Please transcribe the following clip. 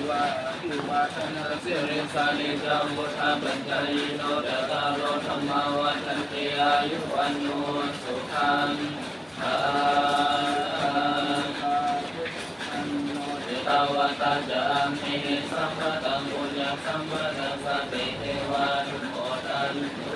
วะอุปาทนาสิริสานิจังวุฒาปัญจายโนจตารโลธรรมาวัฏันติอายุวันโนสุขังภาตาวตาจามหิสัมปตังปุญญสัมปตังสัพเพเทวานุโมทันตุ